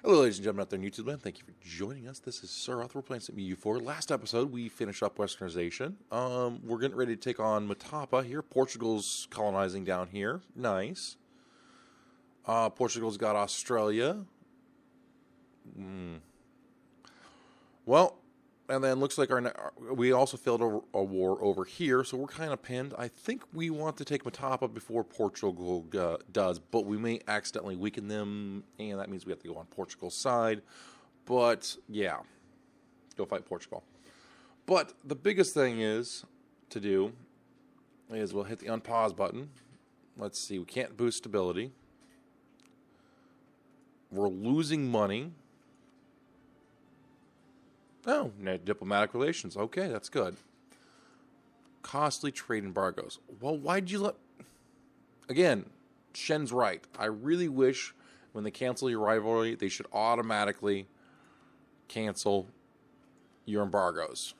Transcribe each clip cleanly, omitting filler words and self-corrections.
Hello, ladies and gentlemen out there in YouTube land. Thank you for joining us. This is TheCiroth. We're playing some EU4. Last episode, we finished up Westernization. We're getting ready to take on Matapa here. Portugal's colonizing down here. Nice. Portugal's got Australia. Well, and then looks like we also failed a war over here, so we're kind of pinned. I think we want to take Matapa before Portugal does, but we may accidentally weaken them, and that means we have to go on Portugal's side. But, yeah, go fight Portugal. But the biggest thing is we'll hit the unpause button. Let's see, we can't boost stability. We're losing money. Oh, diplomatic relations. Okay, that's good. Costly trade embargoes. Well, why'd you let... Again, Shen's right. I really wish when they cancel your rivalry, they should automatically cancel your embargoes.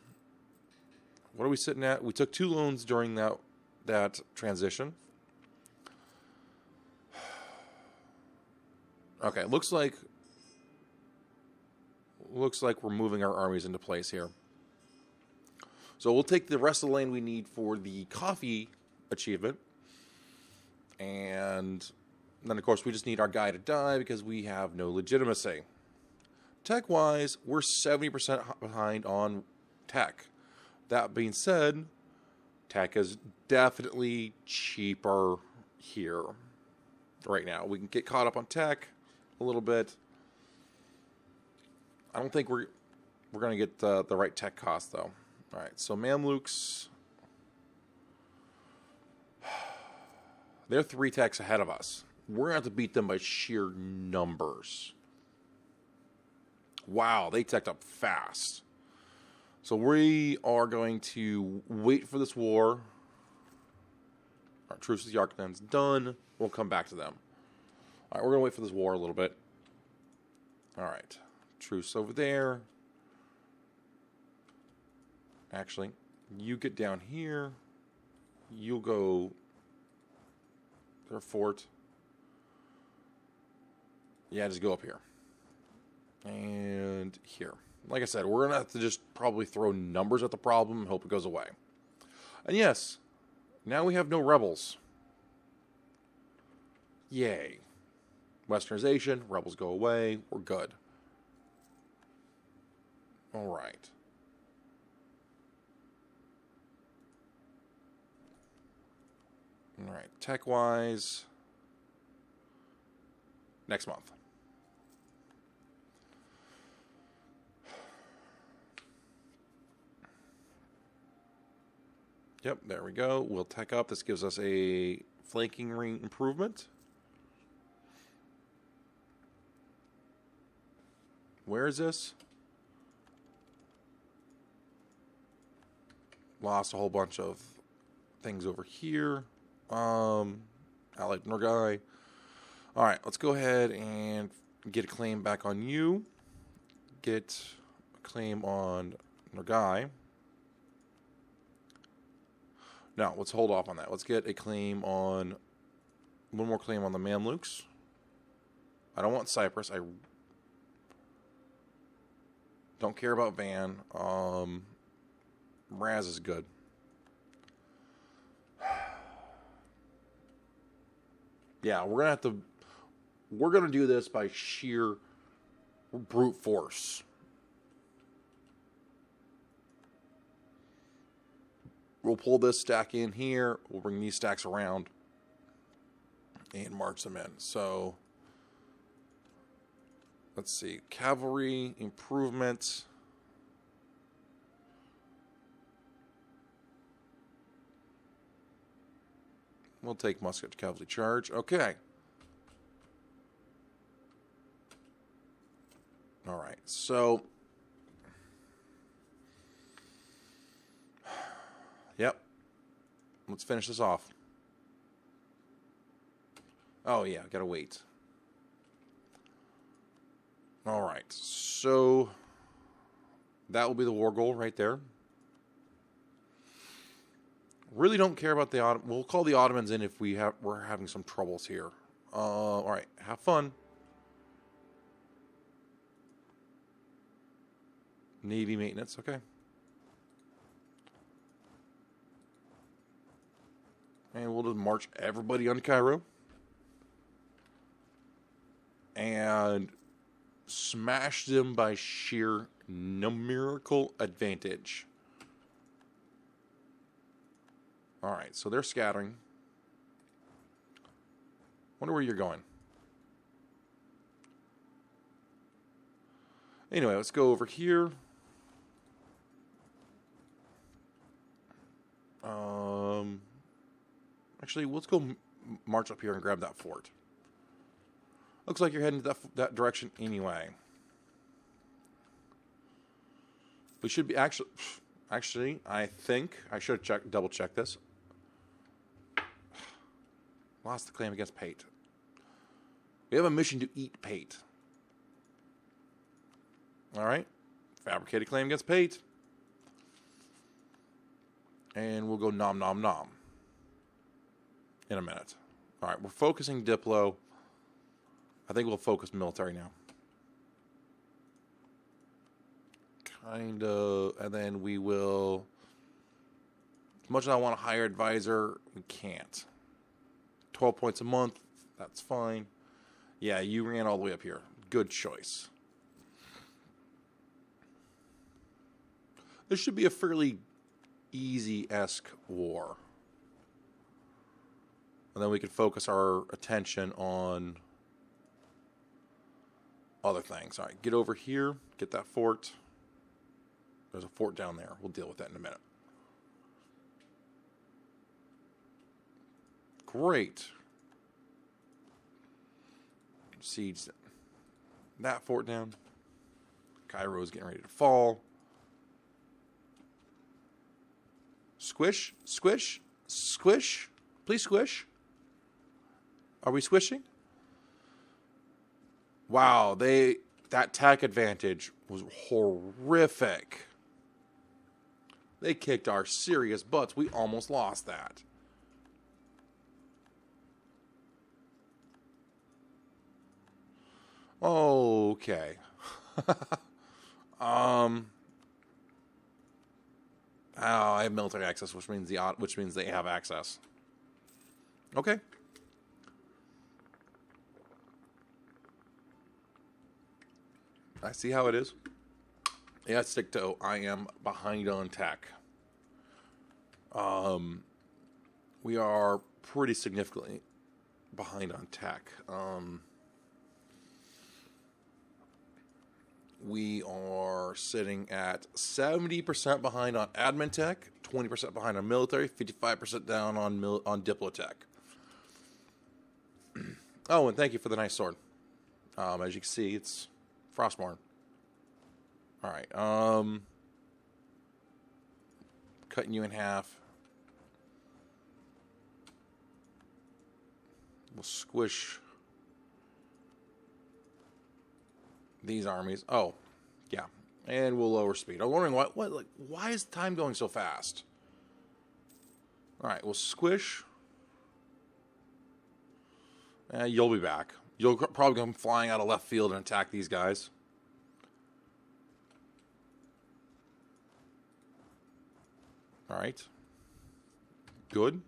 What are we sitting at? We took 2 loans during that transition. Okay, looks like we're moving our armies into place here. So we'll take the rest of the land we need for the coffee achievement. And then, of course, we just need our guy to die because we have no legitimacy. Tech-wise, we're 70% behind on tech. That being said, tech is definitely cheaper here right now. We can get caught up on tech a little bit. I don't think we're going to get the right tech cost, though. All right, so Mamluks, they're 3 techs ahead of us. We're going to have to beat them by sheer numbers. Wow, they teched up fast. So we are going to wait for this war. Our truce with the Arcanon's done. We'll come back to them. All right, we're going to wait for this war a little bit. All right. Truce over there. Actually, you get down here. You'll go their fort. Yeah, just go up here. And here. Like I said, we're going to have to just probably throw numbers at the problem and hope it goes away. And yes, now we have no rebels. Yay. Westernization, rebels go away, we're good. All right. All right. Tech-wise, next month. Yep, there we go. We'll tech up. This gives us a flanking ring improvement. Where is this? Lost a whole bunch of things over here. Allied Norgai. All right, let's go ahead and get a claim back on you. Get a claim on Norgai. No, let's hold off on that. Let's get a claim on... One more claim on the Mamluks. I don't want Cyprus. I don't care about Van. Raz is good. Yeah, we're gonna do this by sheer brute force. We'll pull this stack in here. We'll bring these stacks around and march them in. So let's see. Cavalry improvement. We'll take musket cavalry charge. Okay. All right. So, yep. Let's finish this off. Oh, yeah. Gotta wait. All right. So, that will be the war goal right there. Really don't care about the Ottomans. We'll call the Ottomans in if we're having some troubles here. All right, have fun. Navy maintenance, okay. And we'll just march everybody on Cairo. And smash them by sheer numerical advantage. Alright, so they're scattering. Wonder where you're going. Anyway, let's go over here. Actually, let's go march up here and grab that fort. Looks like you're heading to that direction anyway. We should be actually, I think I should have double check this. Lost the claim against Pate. We have a mission to eat Pate. All right, fabricated claim against Pate, and we'll go nom nom nom in a minute. All right, we're focusing Diplo. I think we'll focus military now. Kind of, and then we will, as much as I want to hire advisor, we can't. 12 points a month, that's fine. Yeah, you ran all the way up here. Good choice. This should be a fairly easy-esque war. And then we can focus our attention on other things. All right, get over here. Get that fort. There's a fort down there. We'll deal with that in a minute. Great. Siege that fort down. Cairo's getting ready to fall. Squish, squish, squish. Please squish. Are we squishing? Wow, that tack advantage was horrific. They kicked our serious butts. We almost lost that. Okay. Oh, I have military access, which means they have access. Okay. I see how it is. Yeah, stick to. I am behind on tech. We are pretty significantly behind on tech. We are sitting at 70% behind on admin tech, 20% behind on military, 55% down on diplotech. Oh, and thank you for the nice sword. As you can see, it's Frostborn. All right. Cutting you in half. We'll squish these armies. Oh, yeah. And we'll lower speed. I'm wondering why is time going so fast? All right, we'll squish. You'll be back. You'll probably come flying out of left field and attack these guys. All right. Good.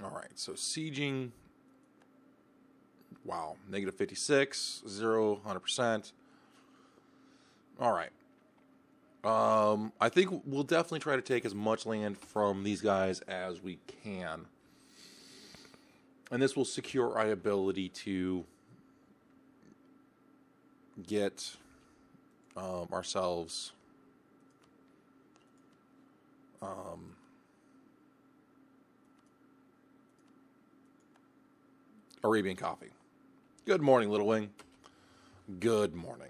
All right, so sieging. Wow, negative 56, 0, 100%. All right. I think we'll definitely try to take as much land from these guys as we can. And this will secure our ability to get ourselves Arabian coffee. Good morning, Little Wing. Good morning.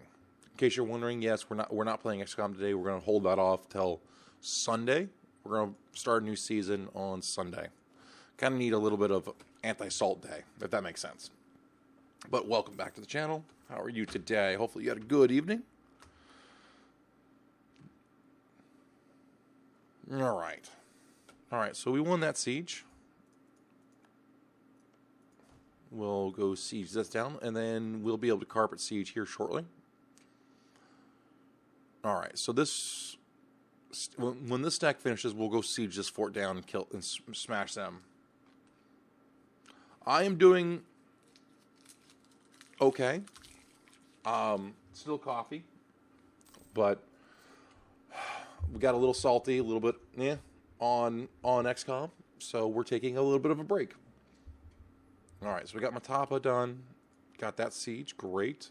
In case you're wondering, yes, we're not playing XCOM today. We're going to hold that off till Sunday. We're going to start a new season on Sunday. Kind of need a little bit of anti-salt day, if that makes sense. But welcome back to the channel. How are you today? Hopefully you had a good evening. All right. So we won that siege. We'll go siege this down, and then we'll be able to carpet siege here shortly. All right, so this, when this stack finishes, we'll go siege this fort down and kill and smash them. I am doing okay. Still coffee, but we got a little salty, a little bit on XCOM, so we're taking a little bit of a break. All right, so we got Matapa done, got that siege, great.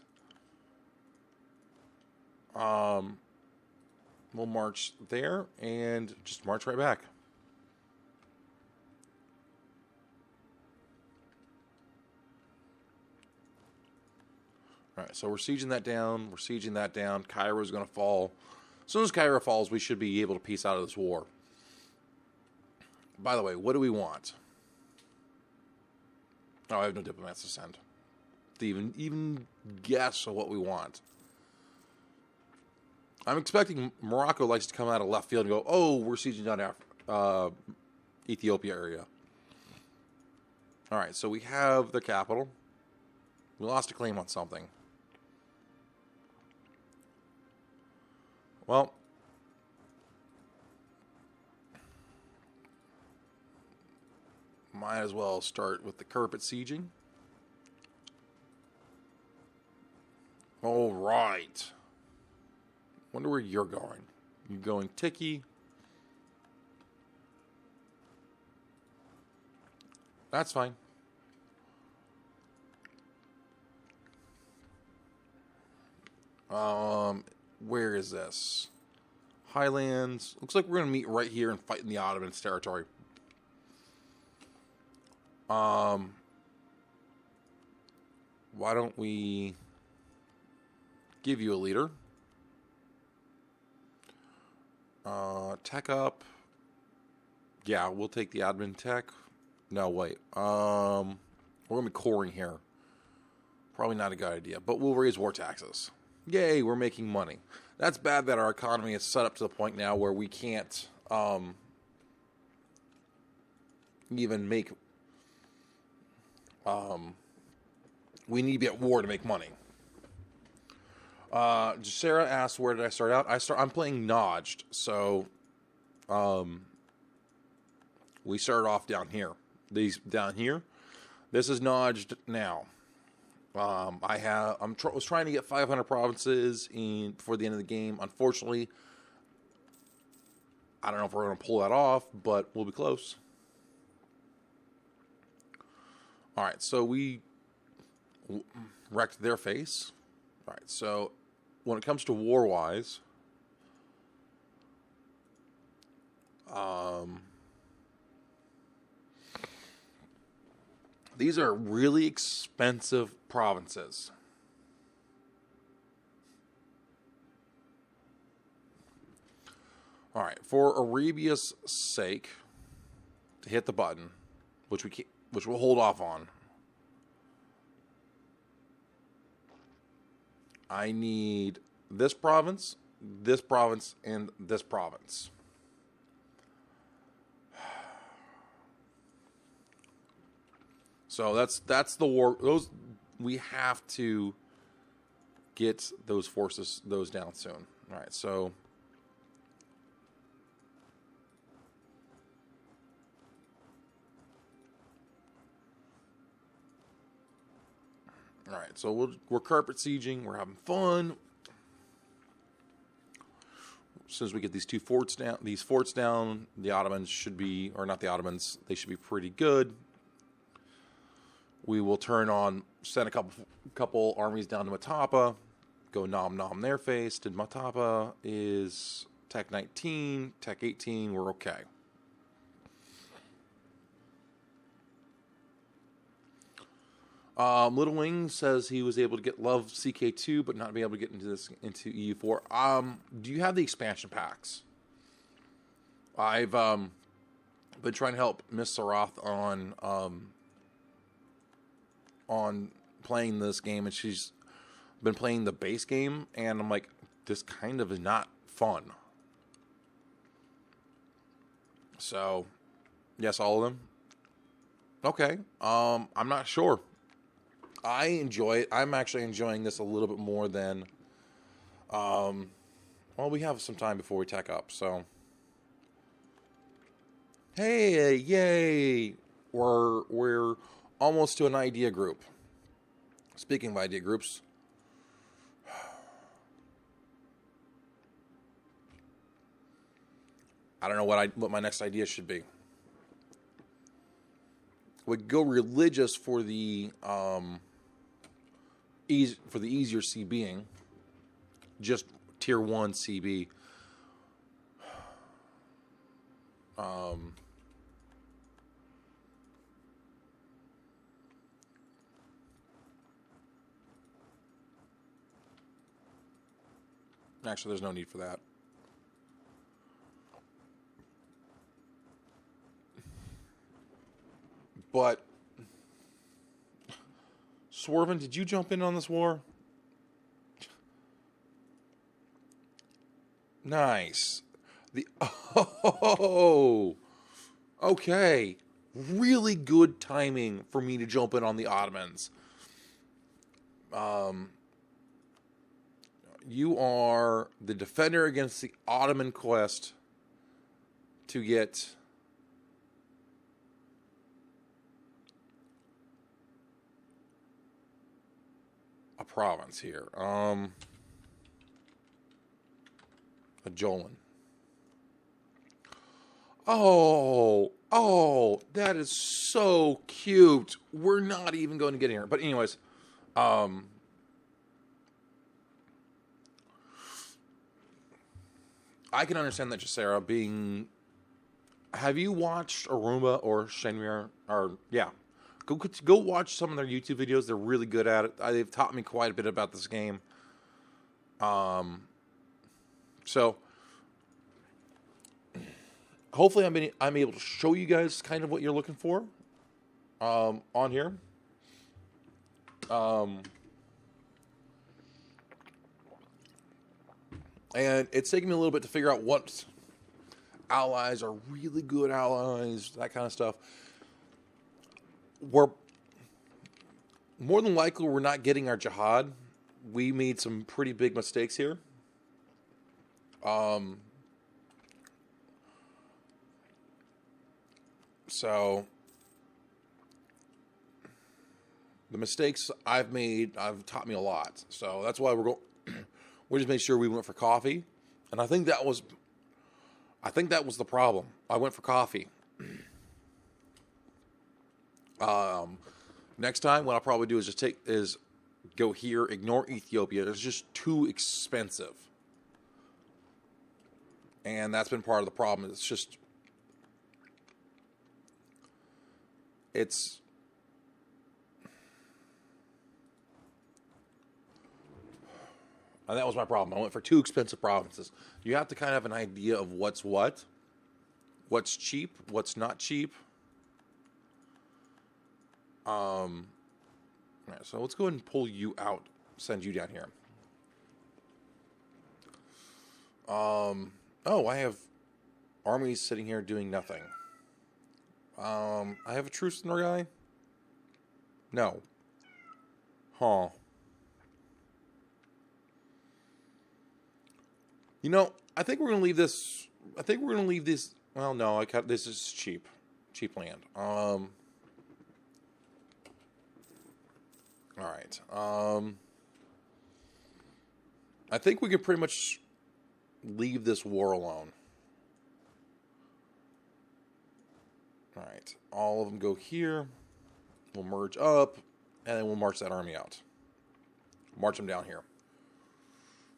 We'll march there and just march right back. All right, so we're sieging that down. We're sieging that down. Cairo's going to fall. As soon as Cairo falls, we should be able to peace out of this war. By the way, what do we want? Oh, I have no diplomats to send to even guess what we want. I'm expecting Morocco likes to come out of left field and go, oh, we're sieging down Ethiopia area. All right, so we have the capital. We lost a claim on something. Well, might as well start with the carpet sieging. All right. Wonder where you're going. You're going Tiki. That's fine. Where is this? Highlands. Looks like we're going to meet right here and fight in the Ottomans' territory. Why don't we give you a leader? Tech up. Yeah, we'll take the admin tech. No, wait. We're going to be coring here. Probably not a good idea, but we'll raise war taxes. Yay, we're making money. That's bad that our economy is set up to the point now where we can't even make... we need to be at war to make money. Sarah asked, where did I start out? I'm playing Nadj, so we started off down here. Down here. This is Nadj now. I was trying to get 500 provinces before the end of the game. Unfortunately, I don't know if we're going to pull that off, but we'll be close. All right, so we wrecked their face. All right, so when it comes to war-wise, these are really expensive provinces. All right, for Arabia's sake, to hit the button, which we'll hold off on. I need this province, and this province. So that's the war. We have to get those forces down soon. All right, so we're carpet sieging. We're having fun. As soon as we get these forts down, the Ottomans should be, or not the Ottomans, they should be pretty good. We will send a couple armies down to Matapa, go nom their face. And Matapa is Tech 19, Tech 18, we're okay. Little Wing says he was able to get Love CK2, but not be able to get into EU4. Do you have the expansion packs? I've been trying to help Miss TheCiroth on playing this game, and she's been playing the base game, and I'm like, this kind of is not fun. So, yes, all of them. Okay. I'm not sure. I enjoy it. I'm actually enjoying this a little bit more than, well, we have some time before we tech up, so. Hey, yay! We're almost to an idea group. Speaking of idea groups, I don't know what my next idea should be. We go religious for the easier CBing, just tier 1 CB. Actually, there's no need for that. But, Swervin, did you jump in on this war? Nice. Okay. Really good timing for me to jump in on the Ottomans. You are the defender against the Ottoman quest to get a province here. A Jolan. Oh, that is so cute. We're not even going to get in here. But anyways, I can understand that TheCiroth being. Have you watched Aruma or Shenmue? Or yeah, go watch some of their YouTube videos. They're really good at it. They've taught me quite a bit about this game. So hopefully I'm able to show you guys kind of what you're looking for on here. And it's taken me a little bit to figure out what allies are really good allies, that kind of stuff. We're more than likely we're not getting our Jihad. We made some pretty big mistakes here. So the mistakes I've made have taught me a lot. So that's why we just made sure we went for coffee, and I think that was the problem. I went for coffee. Next time, what I'll probably do is go here, ignore Ethiopia. It's just too expensive, and that's been part of the problem. And that was my problem. I went for two expensive provinces. You have to kind of have an idea of what's cheap, what's not cheap. All right, so let's go ahead and pull you out, send you down here. Oh, I have armies sitting here doing nothing. I have a truce in our guy? No. Huh. You know, I think we're going to leave this. Well, no, this is cheap land. All right. I think we can pretty much leave this war alone. All right. All of them go here. We'll merge up, and then we'll march that army out. March them down here.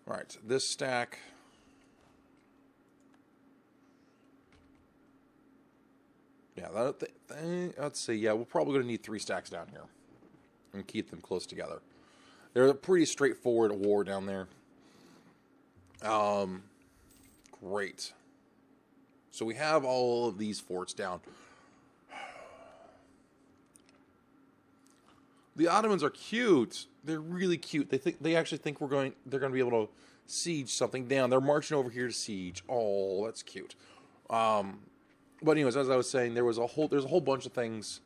All right. This stack. Yeah, let's see. Yeah, we're probably going to need 3 stacks down here and keep them close together. They're a pretty straightforward war down there. Great. So we have all of these forts down. The Ottomans are cute. They're really cute. They actually think they're going to be able to siege something down. They're marching over here to siege. Oh, that's cute. But anyways, as I was saying, there's a whole bunch of things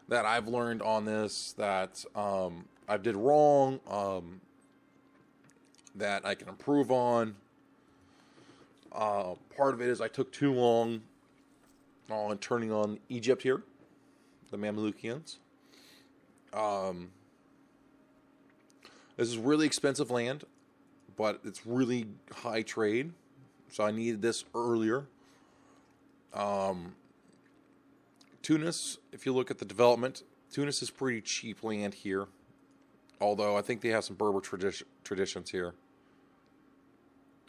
that I've learned on this that I did wrong, that I can improve on. Part of it is I took too long on turning on Egypt here, the Mamlukians. This is really expensive land, but it's really high trade, so I needed this earlier. Tunis, if you look at the development, Tunis is pretty cheap land here, although I think they have some Berber traditions here.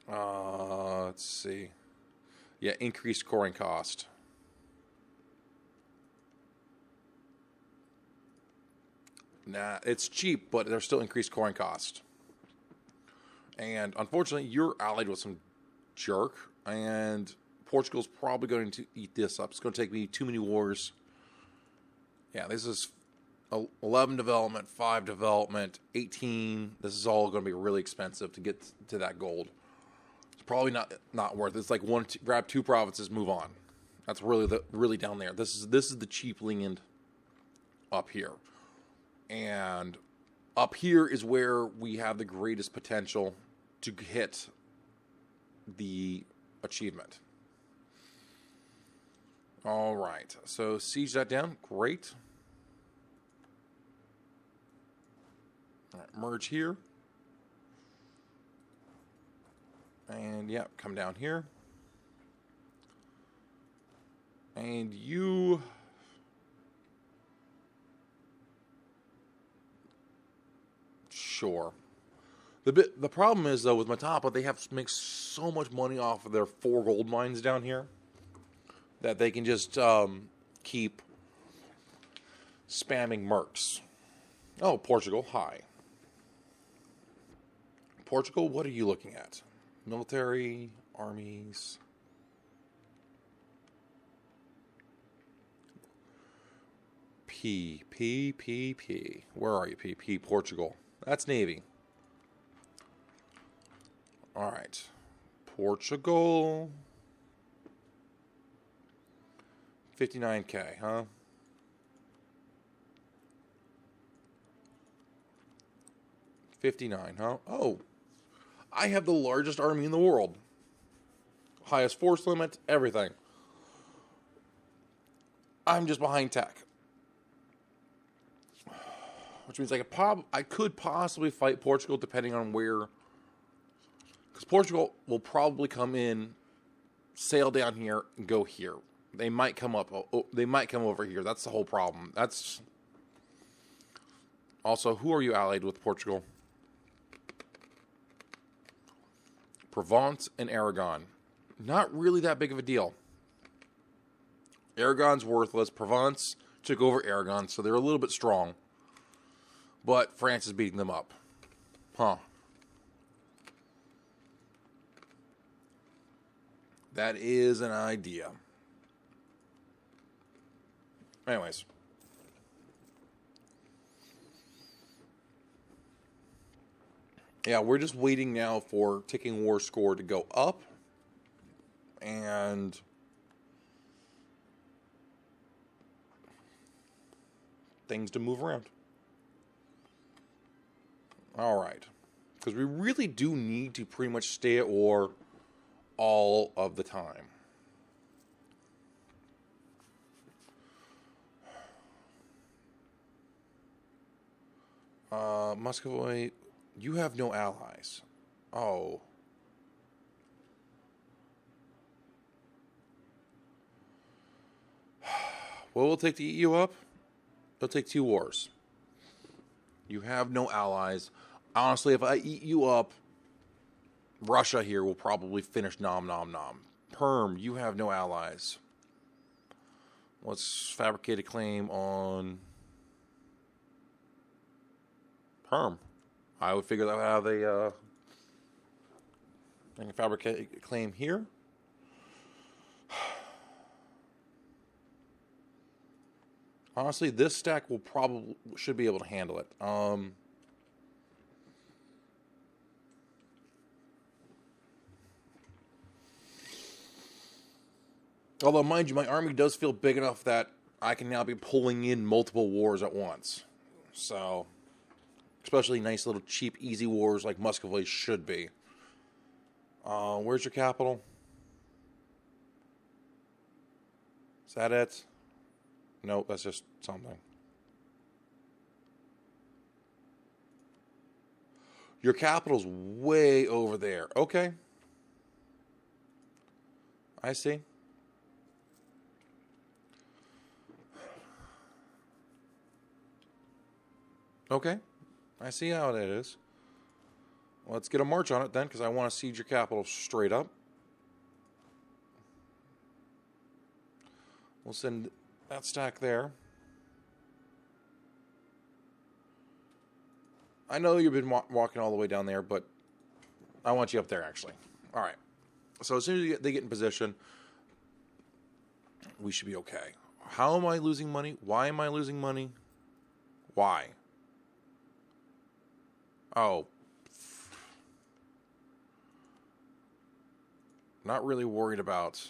Let's see. Yeah, increased coring cost. Nah, it's cheap, but there's still increased coring cost. And unfortunately, you're allied with some jerk, and Portugal's probably going to eat this up. It's going to take me too many wars. Yeah, this is 11 development, 5 development, 18. This is all going to be really expensive to get to that gold. It's probably not worth it. It's like grab 2 provinces, move on. That's really down there. This is the cheap land up here. And up here is where we have the greatest potential to hit the achievement. All right, so siege that down. Great. All right, merge here. And yeah, come down here. And you... Sure. The problem is, though, with Matapa, they have to make so much money off of their 4 gold mines down here that they can just keep spamming mercs. Oh, Portugal, hi. Portugal, what are you looking at? Military, armies. P. Where are you, P? Portugal. That's Navy. All right. Portugal. 59K, huh? $59, huh? Oh. I have the largest army in the world. Highest force limit, everything. I'm just behind tech. Which means I could possibly fight Portugal depending on where. Because Portugal will probably come in, sail down here, and go here. They might come up. They might come over here. That's the whole problem. That's. Also, who are you allied with, Portugal? Provence and Aragon. Not really that big of a deal. Aragon's worthless. Provence took over Aragon, so they're a little bit strong. But France is beating them up. Huh. That is an idea. Anyways. Yeah, we're just waiting now for ticking war score to go up. And things to move around. All right. Because we really do need to pretty much stay at war all of the time. Muscovy, you have no allies. Oh. What will take the EU up? It'll take 2 wars. You have no allies. Honestly, if I eat you up, Russia here will probably finish nom nom nom. Perm, you have no allies. Let's fabricate a claim on Perm. I would figure that out how I can fabricate a claim here. Honestly, this stack should be able to handle it. Although, mind you, my army does feel big enough that I can now be pulling in multiple wars at once. So, especially nice little cheap, easy wars like Muscovy should be. Where's your capital? Is that it? Nope, that's just something. Your capital's way over there. Okay. I see. Okay. I see how it is. Let's get a march on it then, because I want to siege your capital straight up. We'll send that stack there. I know you've been walking all the way down there, but I want you up there, actually. All right. So as soon as they get in position, we should be okay. How am I losing money? Why am I losing money? Why? Oh. Not really worried about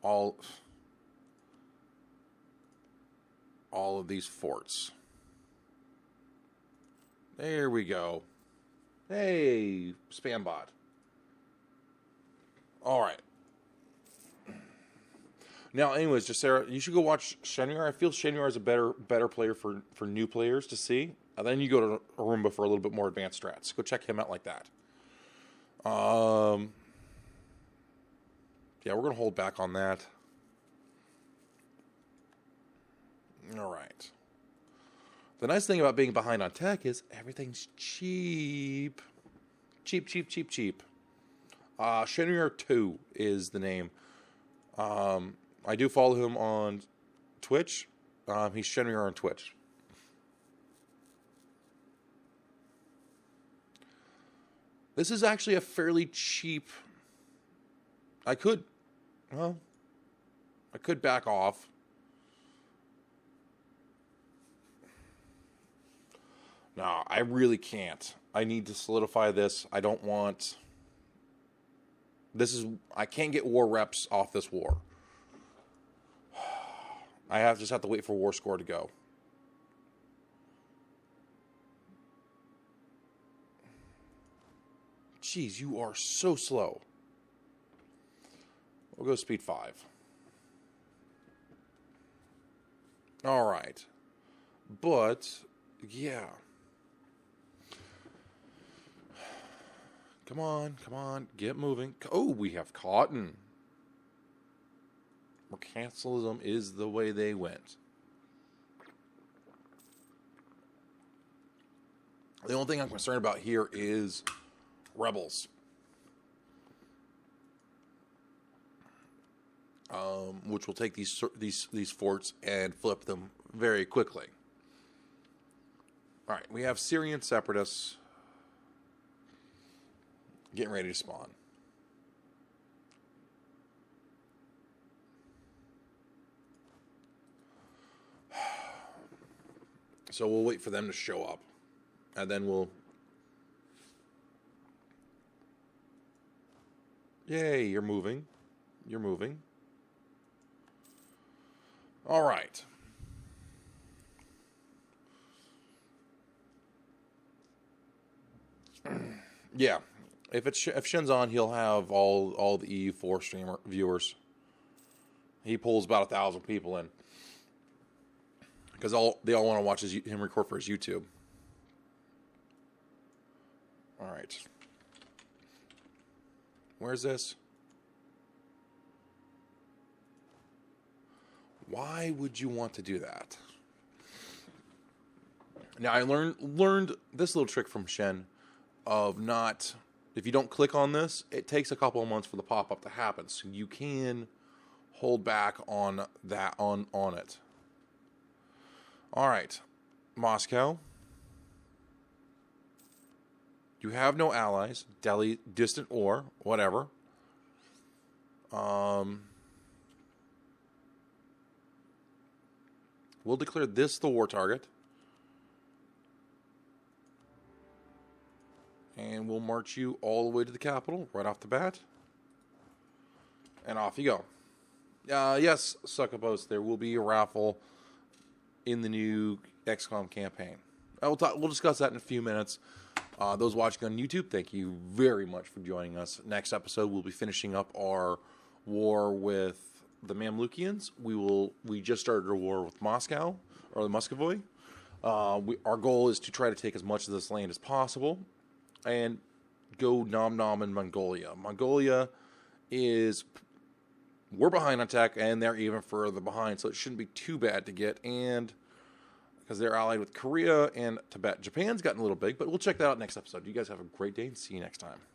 all of these forts. There we go. Hey, spam bot. All right. Now, anyways, JahCiroth, you should go watch Shenyar. I feel Shenyar is a better player for new players to see. And then you go to Arumba for a little bit more advanced strats. Go check him out like that. Yeah, we're going to hold back on that. All right. The nice thing about being behind on tech is everything's cheap. Cheap, cheap, cheap, cheap. Shenyar 2 is the name. I do follow him on Twitch. He's Shenyar on Twitch. This is actually a fairly cheap... I could back off. No, I really can't. I need to solidify this. I don't want... I can't get war reps off this war. I just have to wait for war score to go. Jeez, you are so slow. We'll go speed 5. All right. But, yeah. Come on, get moving. Oh, we have cotton. Mercantilism is the way they went. The only thing I'm concerned about here is rebels. Which will take these forts and flip them very quickly. All right, we have Syrian separatists getting ready to spawn. So we'll wait for them to show up, and then we'll... Yay, you're moving. You're moving. All right. Yeah. If Shen's on, he'll have all the EU4 streamer viewers. He pulls about 1,000 people in. Because they all want to watch him record for his YouTube. All right. Where's this? Why would you want to do that? Now, I learned this little trick from Shen of not... If you don't click on this, it takes a couple of months for the pop-up to happen. So you can hold back on that on it. All right. Moscow. You have no allies. Delhi, distant or whatever. We'll declare this the war target. And we'll march you all the way to the capital right off the bat. And off you go. Yes, Succubus, there will be a raffle in the new XCOM campaign. We'll discuss that in a few minutes. Those watching on YouTube, thank you very much for joining us. Next episode, we'll be finishing up our war with the Mamlukians. We just started a war with Moscow, or the Muscovy. Our goal is to try to take as much of this land as possible and go nom in Mongolia. Mongolia we're behind on tech, and they're even further behind, so it shouldn't be too bad to get, and because they're allied with Korea and Tibet. Japan's gotten a little big, but we'll check that out next episode. You guys have a great day, and see you next time.